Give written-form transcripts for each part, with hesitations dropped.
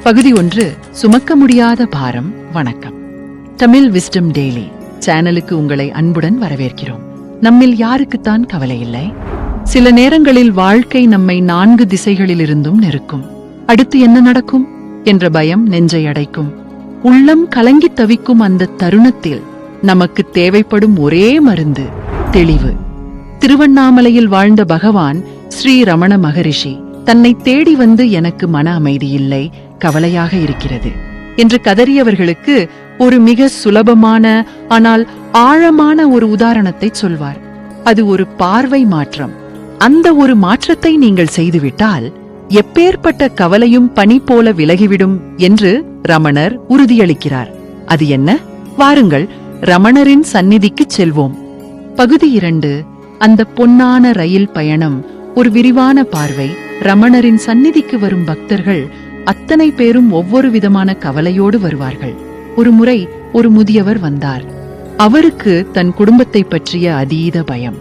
பகுதி 1. சுமக்க முடியாத பாரம். வணக்கம். தமிழ் விஸ்டம் டெய்லி சேனலுக்கு உங்களை அன்புடன் வரவேற்கிறோம். நம்மில் யாருக்குத்தான் கவலை இல்லை? சில நேரங்களில் வாழ்க்கை நம்மை 4 திசைகளிலிருந்தும் நெருக்கும். அடுத்து என்ன நடக்கும் என்ற பயம் நெஞ்சை அடைக்கும். உள்ளம் கலங்கி தவிக்கும் அந்த தருணத்தில் நமக்கு தேவைப்படும் ஒரே மருந்து தெளிவு. திருவண்ணாமலையில் வாழ்ந்த பகவான் ஸ்ரீ ரமண மகரிஷி தன்னை தேடி வந்து எனக்கு மன அமைதி இல்லை, கவலையாக இருக்கிறது என்று கதறியவர்களுக்கு ஒரு மிக சுலபமான ஆனால் ஆழமான ஒரு உதாரணத்தை சொல்வார். அது ஒரு பார்வை மாற்றம். அந்த ஒரு மாற்றத்தை நீங்கள் செய்துவிட்டால் எப்பேற்பட்ட கவலையும் பனி போல விலகிவிடும் என்று ரமணர் உறுதியளிக்கிறார். அது என்ன? வாருங்கள், ரமணரின் சந்நிதிக்கு செல்வோம். பகுதி 2. அந்த பொன்னான ரயில் பயணம். ஒரு விரிவான பார்வை. ரமணரின் சந்நிதிக்கு வரும் பக்தர்கள் அத்தனை பேரும் ஒவ்வொரு விதமான கவலையோடு வருவார்கள். ஒரு முறை ஒரு முதியவர் வந்தார். அவருக்கு தன் குடும்பத்தை பற்றிய அதீத பயம்.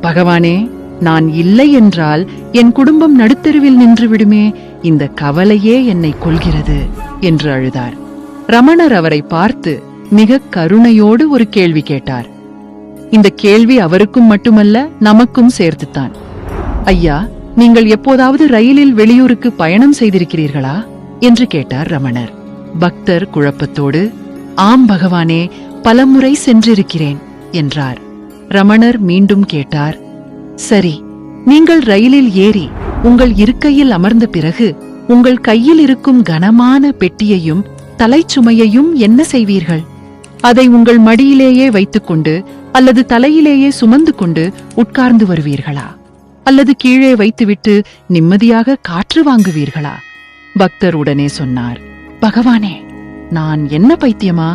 பகவானே, நான் இல்லை என்றால் என் குடும்பம் நடுத்தெருவில் நின்று விடுமே, இந்த கவலையே என்னை கொல்கிறது என்று அழுதார். ரமணர் அவரை பார்த்து மிக கருணையோடு ஒரு கேள்வி கேட்டார். இந்த கேள்வி அவருக்கும் மட்டுமல்ல, நமக்கும் சேர்த்துத்தான். ஐயா, நீங்கள் எப்போதாவது ரயிலில் வெளியூருக்கு பயணம் செய்திருக்கிறீர்களா என்று கேட்டார் ரமணர். பக்தர் குழப்பத்தோடு, ஆம் பகவானே, பலமுறை சென்றிருக்கிறேன் என்றார். ரமணர் மீண்டும் கேட்டார், சரி, நீங்கள் ரயிலில் ஏறி உங்கள் இருக்கையில் அமர்ந்த பிறகு உங்கள் கையில் இருக்கும் கனமான பெட்டியையும் தலைச்சுமையையும் என்ன செய்வீர்கள்? அதை உங்கள் மடியிலேயே வைத்துக்கொண்டு அல்லது தலையிலேயே சுமந்து கொண்டு உட்கார்ந்து வருவீர்களா? அல்லது கீழே வைத்துவிட்டு நிம்மதியாக காற்று வாங்குவீர்களா? பக்தர் உடனே சொன்னார், பகவானே, நான் என்ன பைத்தியமா?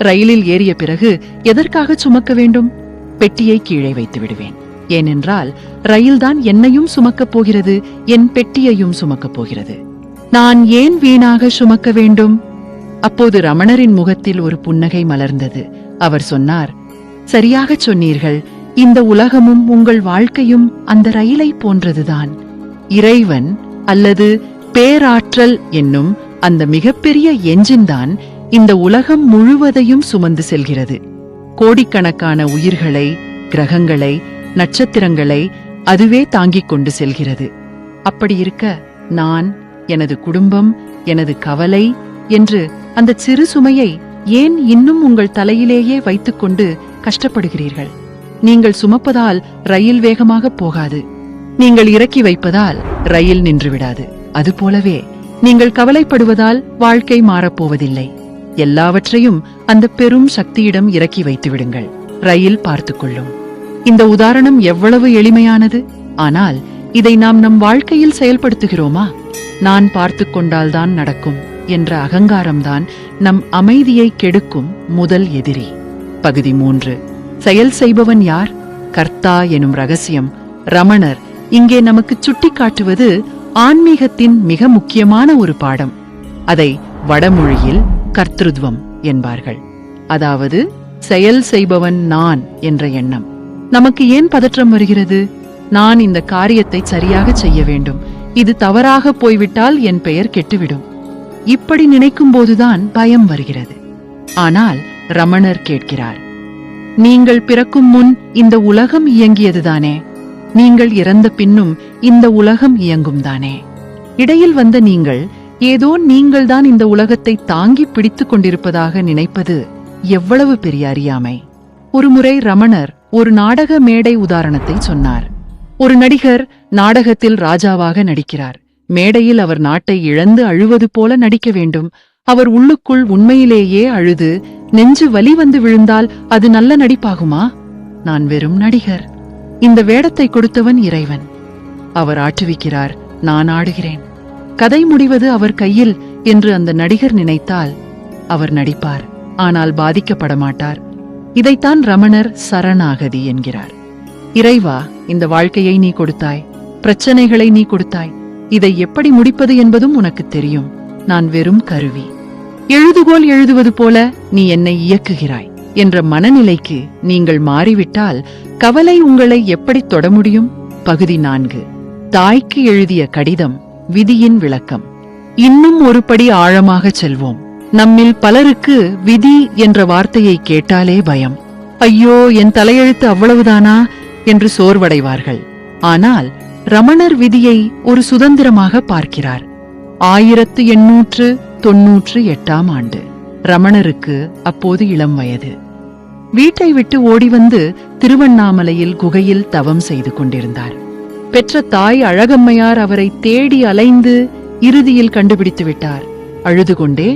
ரயிலில் ஏறிய பிறகு எதற்காக சுமக்க வேண்டும்? பெட்டியை கீழே வைத்து விடுவேன். ஏனென்றால் ரயில்தான் என்னையும் சுமக்கப் போகிறது, என் பெட்டியையும் சுமக்கப் போகிறது. நான் ஏன் வீணாக சுமக்க வேண்டும்? அப்போது ரமணரின் முகத்தில் ஒரு புன்னகை மலர்ந்தது. அவர் சொன்னார், சரியாக சொன்னீர்கள். இந்த உலகமும் உங்கள் வாழ்க்கையும் அந்த ரயிலை போன்றதுதான். இறைவன் அல்லது பேராற்றல் என்னும் அந்த மிகப்பெரிய என்ஜின் தான் இந்த உலகம் முழுவதையும் சுமந்து செல்கிறது. கோடிக்கணக்கான உயிர்களை, கிரகங்களை, நட்சத்திரங்களை அதுவே தாங்கிக் கொண்டு செல்கிறது. அப்படி இருக்க நான், எனது குடும்பம், எனது கவலை என்று அந்த சிறு சுமையை ஏன் இன்னும் உங்கள் தலையிலேயே வைத்துக்கொண்டு கஷ்டப்படுகிறீர்கள்? நீங்கள் சுமப்பதால் ரயில் வேகமாக போகாது. நீங்கள் இறக்கி வைப்பதால் ரயில் நின்றுவிடாது. அதுபோலவே நீங்கள் கவலைப்படுவதால் வாழ்க்கை மாறப்போவதில்லை. எல்லாவற்றையும் அந்த பெரும் சக்தியிடம் இறக்கி வைத்து விடுங்கள். ரயில் பார்த்துக்கொள்ளும். இந்த உதாரணம் எவ்வளவு எளிமையானது! ஆனால் இதை நாம் நம் வாழ்க்கையில் செயல்படுத்துகிறோமா? நான் பார்த்து கொண்டால்தான் நடக்கும் என்ற அகங்காரம்தான் நம் அமைதியை கெடுக்கும் முதல் எதிரி. பகுதி 3. செயல் செய்பவன் யார்? கர்த்தா எனும் ரகசியம் ரமணர் இங்கே நமக்கு சுட்டிக்காட்டுவது ஆன்மீகத்தின் மிக முக்கியமான ஒரு பாடம். அதை வடமொழியில் கர்த்திருவம் என்பார்கள். அதாவது செயல் செய்பவன் நான் என்ற எண்ணம். நமக்கு ஏன் பதற்றம் வருகிறது? நான் இந்த காரியத்தை சரியாக செய்ய வேண்டும், இது தவறாக போய்விட்டால் என் பெயர் கெட்டுவிடும். இப்படி நினைக்கும் போதுதான் பயம் வருகிறது. ஆனால் ரமணர் கேட்கிறார், நீங்கள் பிறக்கும் முன் இந்த உலகம் இயங்கியதுதானே? நீங்கள் இறந்த பின்னும் இந்த உலகம் இயங்கும் தானே? இடையில் வந்த நீங்கள் ஏதோ நீங்கள்தான் இந்த உலகத்தை தாங்கி பிடித்துக் கொண்டிருப்பதாக நினைப்பது எவ்வளவு பெரிய அறியாமை! ஒருமுறை ரமணர் ஒரு நாடக மேடை உதாரணத்தை சொன்னார். ஒரு நடிகர் நாடகத்தில் ராஜாவாக நடிக்கிறார். மேடையில் அவர் நாட்டை இழந்து அழுவது போல நடிக்க வேண்டும். அவர் உள்ளுக்குள் உண்மையிலேயே அழுது நெஞ்சு வலி வந்து விழுந்தால் அது நல்ல நடிப்பாகுமா? நான் வெறும் நடிகர். இந்த வேடத்தை கொடுத்தவன் இறைவன். அவர் ஆட்டுவிக்கிறார், நான் ஆடுகிறேன். கதை முடிவது அவர் கையில் என்று அந்த நடிகர் நினைத்தால் அவர் நடிப்பார், ஆனால் பாதிக்கப்பட மாட்டார். இதைத்தான் ரமணர் சரணாகதி என்கிறார். இறைவா, இந்த வாழ்க்கையை நீ கொடுத்தாய், பிரச்சனைகளை நீ கொடுத்தாய், இதை எப்படி முடிப்பது என்பதும் உனக்கு தெரியும். நான் வெறும் கருவி. எழுதுகோல் எழுதுவது போல நீ என்னை இயக்குகிறாய் என்ற மனநிலைக்கு நீங்கள் மாறிவிட்டால் கவலை உங்களை எப்படி தொட முடியும்? பகுதி 4. தாய்க்கு எழுதிய கடிதம். விதியின் விளக்கம். இன்னும் ஒரு படி ஆழமாகச் செல்வோம். நம்மில் பலருக்கு விதி என்ற வார்த்தையை கேட்டாலே பயம். ஐயோ, என் தலையெழுத்து அவ்வளவுதானா என்று சோர்வடைவார்கள். ஆனால் ரமணர் விதியை ஒரு சுதந்திரமாக பார்க்கிறார். 1898ஆம் ஆண்டு. ரமணருக்கு அப்போது இளம் வயது. வீட்டை விட்டு ஓடி வந்து திருவண்ணாமலையில் குகையில் தவம் செய்து கொண்டிருந்தார். பெற்ற தாய் அழகம்மையார் அவரை தேடி அலைந்து இறுதியில் கண்டுபிடித்து விட்டார். அழுது கொண்டே,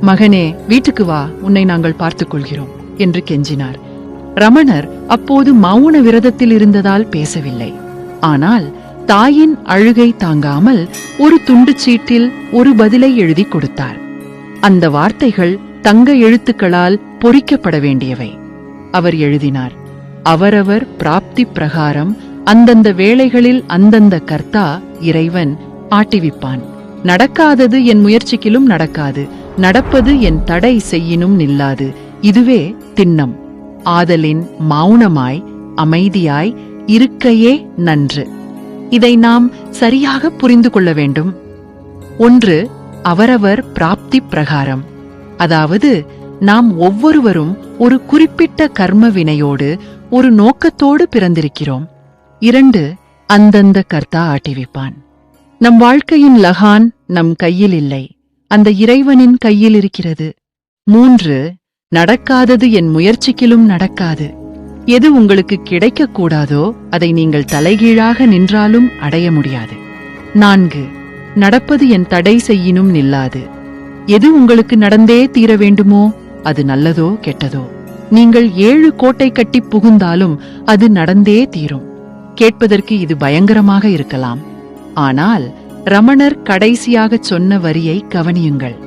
மகனே, வீட்டுக்கு வா, உன்னை நாங்கள் பார்த்துக் கொள்கிறோம் என்று கெஞ்சினார். ரமணர் அப்போது மௌன விரதத்தில் இருந்ததால் பேசவில்லை. ஆனால் தாயின் அழுகை தாங்காமல் ஒரு துண்டுச் சீட்டில் ஒரு பதிலை எழுதி கொடுத்தார். அந்த வார்த்தைகள் தங்க எழுத்துக்களால் பொறிக்கப்பட வேண்டியவை. அவர் எழுதினார், அவரவர் பிராப்தி பிரகாரம் அந்தந்த வேளைகளில் அந்தந்த கர்த்தா இறைவன் ஆட்டிவிப்பான். நடக்காதது என் முயற்சிக்கிலும் நடக்காது, நடப்பது என் தடை செய்யினும் நில்லாது. இதுவே திண்ணம். ஆதலின் மௌனமாய் அமைதியாய் இருக்கையே நன்று. இதை நாம் சரியாக புரிந்து கொள்ள வேண்டும். 1. அவரவர் பிராப்தி பிரகாரம். அதாவது நாம் ஒவ்வொருவரும் ஒரு குறிப்பிட்ட கர்ம வினையோடு ஒரு நோக்கத்தோடு பிறந்திருக்கிறோம். 2. அந்தந்த கர்த்தா ஆட்டிவிப்பான். நம் வாழ்க்கையின் லகான் நம் கையில் இல்லை, அந்த இறைவனின் கையில் இருக்கிறது. 3. நடக்காதது என் முயற்சிக்கிலும் நடக்காது. எது உங்களுக்கு கிடைக்கக்கூடாதோ அதை நீங்கள் தலைகீழாக நின்றாலும் அடைய முடியாது. 4. நடப்பது என் தடை செய்யினும் நில்லாது. எது உங்களுக்கு நடந்தே தீர வேண்டுமோ, அது நல்லதோ கெட்டதோ, நீங்கள் 7 கோட்டை கட்டி புகுந்தாலும் அது நடந்தே தீரும். கேட்பதற்கு இது பயங்கரமாக இருக்கலாம். ஆனால் ரமணர் கடைசியாகச் சொன்ன வரியை கவனியுங்கள்.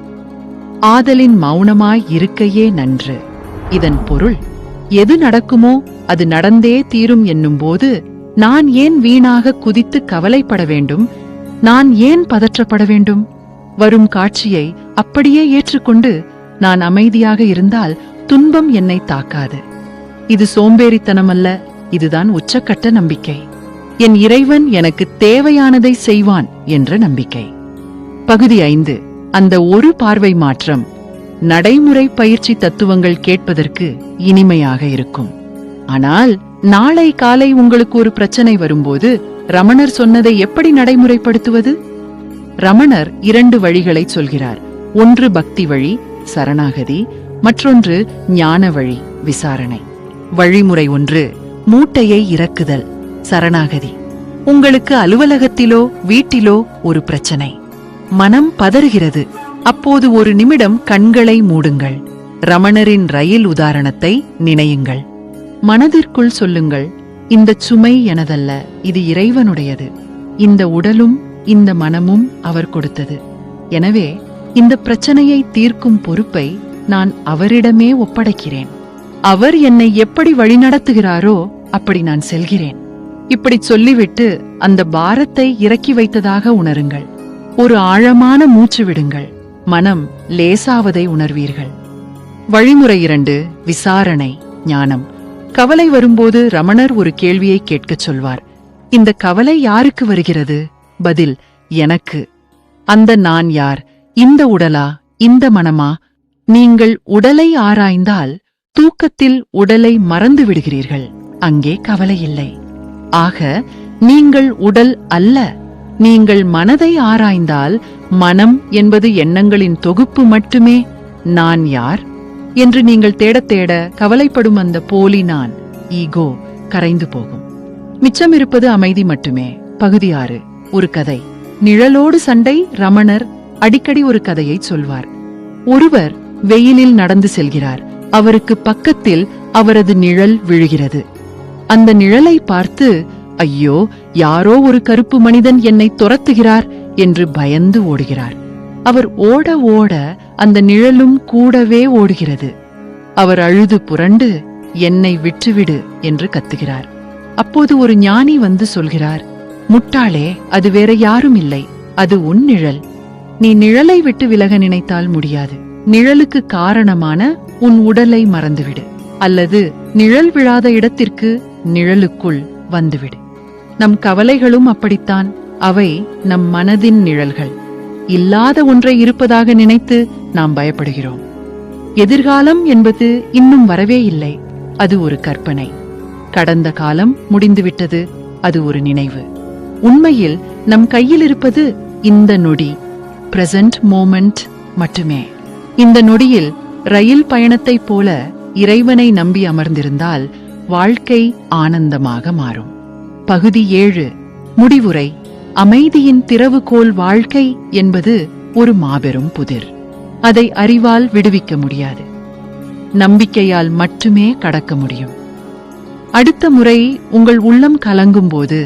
ஆதலின் மௌனமாய் இருக்கையே நன்று. இதன் பொருள், எது நடக்குமோ அது நடந்தே தீரும் என்னும்போது நான் ஏன் வீணாக குதித்து கவலைப்பட வேண்டும்? நான் ஏன் பதற்றப்பட வேண்டும்? வரும் காட்சியை அப்படியே ஏற்றுக்கொண்டு நான் அமைதியாக இருந்தால் துன்பம் என்னை தாக்காது. இது சோம்பேறித்தனமல்ல, இதுதான் உச்சக்கட்ட நம்பிக்கை. என் இறைவன் எனக்கு தேவையானதை செய்வான் என்ற நம்பிக்கை. பகுதி 5. அந்த ஒரு பார்வை மாற்றம். நடைமுறை பயிற்சி தத்துவங்கள் கேட்பதற்கு இனிமையாக இருக்கும். ஆனால் நாளை காலை உங்களுக்கு ஒரு பிரச்சனை வரும்போது ரமணர் சொன்னதை எப்படி நடைமுறைப்படுத்துவது? ரமணர் 2 வழிகளை சொல்கிறார். ஒன்று பக்தி வழி, சரணாகதி. மற்றொன்று ஞான வழி, விசாரணை. வழிமுறை 1. மூட்டையை இறக்குதல், சரணாகதி. உங்களுக்கு அலுவலகத்திலோ வீட்டிலோ ஒரு பிரச்சனை, மனம் பதறுகிறது. அப்போது ஒரு நிமிடம் கண்களை மூடுங்கள். ரமணரின் ரயில் உதாரணத்தை நினையுங்கள். மனதிற்குள் சொல்லுங்கள், இந்த சுமை எனதல்ல, இது இறைவனுடையது. இந்த உடலும் இந்த மனமும் அவர் கொடுத்தது. எனவே இந்த பிரச்சனையை தீர்க்கும் பொறுப்பை நான் அவரிடமே ஒப்படைக்கிறேன். அவர் என்னை எப்படி வழிநடத்துகிறாரோ அப்படி நான் செல்கிறேன். இப்படி சொல்லிவிட்டு அந்த பாரத்தை இறக்கி வைத்ததாக உணருங்கள். ஒரு ஆழமான மூச்சு விடுங்கள். மனம் லேசாவதை உணர்வீர்கள். வழிமுறை 2. விசாரணை, ஞானம். கவலை வரும்போது ரமணர் ஒரு கேள்வியை கேட்கச் சொல்வார். இந்த கவலை யாருக்கு வருகிறது? பதில், எனக்கு. அந்த நான் யார்? இந்த உடலா, இந்த மனமா? நீங்கள் உடலை ஆராய்ந்தால் தூக்கத்தில் உடலை மறந்து விடுகிறீர்கள். அங்கே கவலை இல்லை. ஆக நீங்கள் உடல் அல்ல. நீங்கள் மனதை ஆராய்ந்தால் மனம் என்பது எண்ணங்களின் தொகுப்பு மட்டுமே. நான் யார் என்று நீங்கள் தேடத் தேட கவலைப்படும் அந்த போலி நான், ஈகோ, கரைந்து போகும். மிச்சம் இருப்பது அமைதி மட்டுமே. பகுதி 6. ஒரு கதை. நிழலோடு சண்டை. ரமணர் அடிக்கடி ஒரு கதையை சொல்வார். ஒருவர் வெயிலில் நடந்து செல்கிறார். அவருக்கு பக்கத்தில் அவரது நிழல் விழுகிறது. அந்த நிழலை பார்த்து, ஐயோ, யாரோ ஒரு கருப்பு மனிதன் என்னை துரத்துகிறார் என்று பயந்து ஓடுகிறார். அவர் ஓட ஓட அந்த நிழலும் கூடவே ஓடுகிறது. அவர் அழுது புரண்டு, என்னை விட்டுவிடு என்று கத்துகிறார். அப்போது ஒரு ஞானி வந்து சொல்கிறார், முட்டாளே, அது வேற யாரும் இல்லை, அது உன் நிழல். நீ நிழலை விட்டு விலக நினைத்தால் முடியாது. நிழலுக்கு காரணமான உன் உடலை மறந்துவிடு, அல்லது நிழல் விழாத இடத்திற்கு நிழலுக்குள் வந்துவிடு. நம் கவலைகளும் அப்படித்தான். அவை நம் மனதின் நிழல்கள். இல்லாத ஒன்றை இருப்பதாக நினைத்து நாம் பயப்படுகிறோம். எதிர்காலம் என்பது இன்னும் வரவே இல்லை, அது ஒரு கற்பனை. கடந்த காலம் முடிந்துவிட்டது, அது ஒரு நினைவு. உண்மையில் நம் கையில் இருப்பது இந்த நொடி, பிரசன்ட் மோமெண்ட் மட்டுமே. இந்த நொடியில் ரயில் பயணத்தைப் போல இறைவனை நம்பி அமர்ந்திருந்தால் வாழ்க்கை ஆனந்தமாக மாறும். பகுதி 7 முடிவுரை. அமைதியின் திறவுகோல். வாழ்க்கை என்பது ஒரு மாபெரும் புதிர். அதை அறிவால் விடுவிக்க முடியாது, நம்பிக்கையால் மட்டுமே கடக்க முடியும். அடுத்த முறை உங்கள் உள்ளம் கலங்கும் போது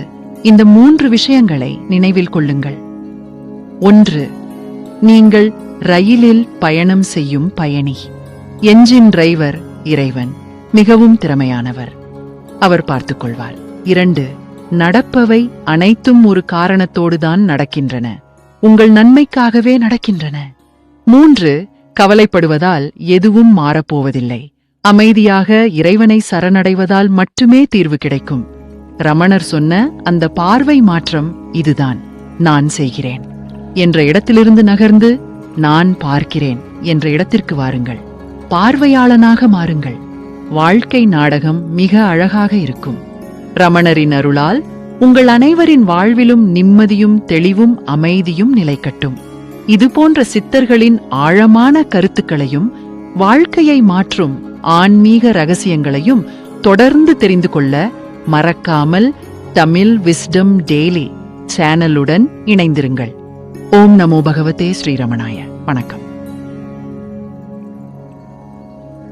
இந்த 3 விஷயங்களை நினைவில் கொள்ளுங்கள். 1. நீங்கள் ரயிலில் பயணம் செய்யும் பயணி. என்ஜின் டிரைவர் இறைவன், மிகவும் திறமையானவர், அவர் பார்த்துக் கொள்வார். 2. நடப்பவை அனைத்தும் ஒரு காரணத்தோடுதான் நடக்கின்றன, உங்கள் நன்மைக்காகவே நடக்கின்றன. 3. கவலைப்படுவதால் எதுவும் மாறப்போவதில்லை, அமைதியாக இறைவனை சரணடைவதால் மட்டுமே தீர்வு கிடைக்கும். ரமணர் சொன்ன அந்த பார்வை மாற்றம் இதுதான். நான் செய்கிறேன் என்ற இடத்திலிருந்து நகர்ந்து நான் பார்க்கிறேன் என்ற இடத்திற்கு வாருங்கள். பார்வையாளனாக மாறுங்கள். வாழ்க்கை நாடகம் மிக அழகாக இருக்கும். ரமணரின் அருளால் உங்கள் அனைவரின் வாழ்விலும் நிம்மதியும் தெளிவும் அமைதியும் நிலைக்கட்டும். இதுபோன்ற சித்தர்களின் ஆழமான கருத்துக்களையும் வாழ்க்கையை மாற்றும் ஆன்மீக ரகசியங்களையும் தொடர்ந்து தெரிந்து கொள்ள மறக்காமல் தமிழ் விஸ்டம் டெய்லி சேனலுடன் இணைந்திருங்கள். ஓம் நமோ பகவதே ஸ்ரீரமணாய. வணக்கம்.